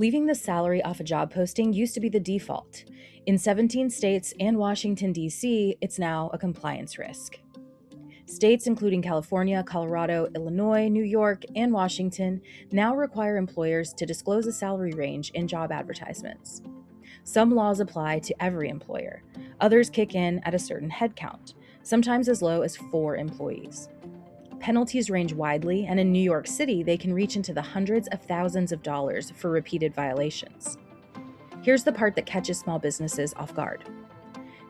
Leaving the salary off a job posting used to be the default. In 17 states and Washington, D.C., it's now a compliance risk. States including California, Colorado, Illinois, New York, and Washington now require employers to disclose a salary range in job advertisements. Some laws apply to every employer. Others kick in at a certain headcount, sometimes as low as 4 employees. Penalties range widely, and in New York City, they can reach into the hundreds of thousands of dollars for repeated violations. Here's the part that catches small businesses off guard.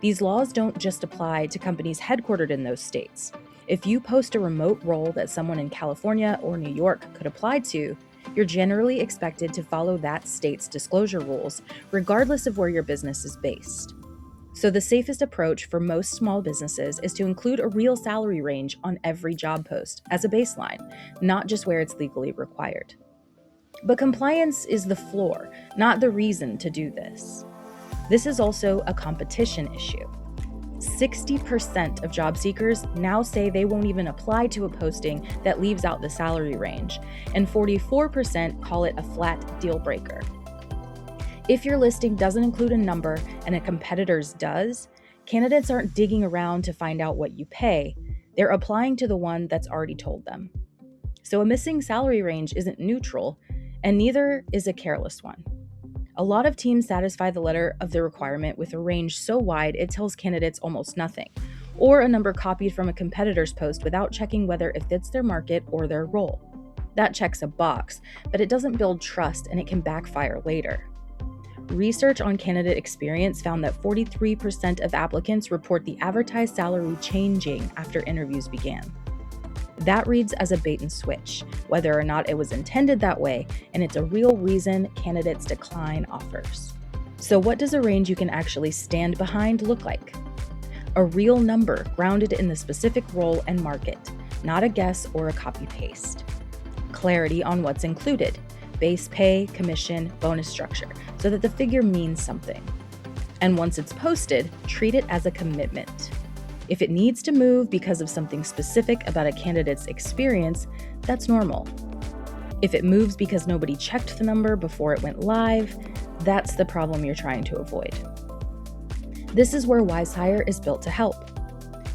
These laws don't just apply to companies headquartered in those states. If you post a remote role that someone in California or New York could apply to, you're generally expected to follow that state's disclosure rules, regardless of where your business is based. So the safest approach for most small businesses is to include a real salary range on every job post as a baseline, not just where it's legally required. But compliance is the floor, not the reason to do this. This is also a competition issue. 60% of job seekers now say they won't even apply to a posting that leaves out the salary range, and 44% call it a flat deal breaker. If your listing doesn't include a number and a competitor's does, candidates aren't digging around to find out what you pay. They're applying to the one that's already told them. So a missing salary range isn't neutral, and neither is a careless one. A lot of teams satisfy the letter of the requirement with a range so wide it tells candidates almost nothing, or a number copied from a competitor's post without checking whether it fits their market or their role. That checks a box, but it doesn't build trust and it can backfire later. Research on candidate experience found that 43% of applicants report the advertised salary changing after interviews began. That reads as a bait and switch, whether or not it was intended that way, and it's a real reason candidates decline offers. So what does a range you can actually stand behind look like? A real number grounded in the specific role and market, not a guess or a copy-paste. Clarity on what's included, base pay, commission, bonus structure, so that the figure means something. And once it's posted, treat it as a commitment. If it needs to move because of something specific about a candidate's experience, that's normal. If it moves because nobody checked the number before it went live, that's the problem you're trying to avoid. This is where Wizehire is built to help.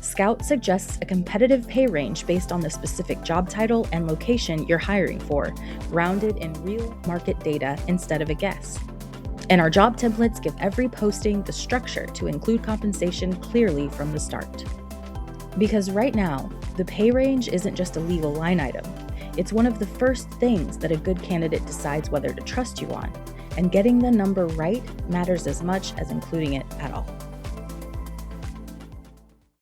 Scout suggests a competitive pay range based on the specific job title and location you're hiring for, grounded in real market data instead of a guess. And our job templates give every posting the structure to include compensation clearly from the start. Because right now, the pay range isn't just a legal line item. It's one of the first things that a good candidate decides whether to trust you on, and getting the number right matters as much as including it at all.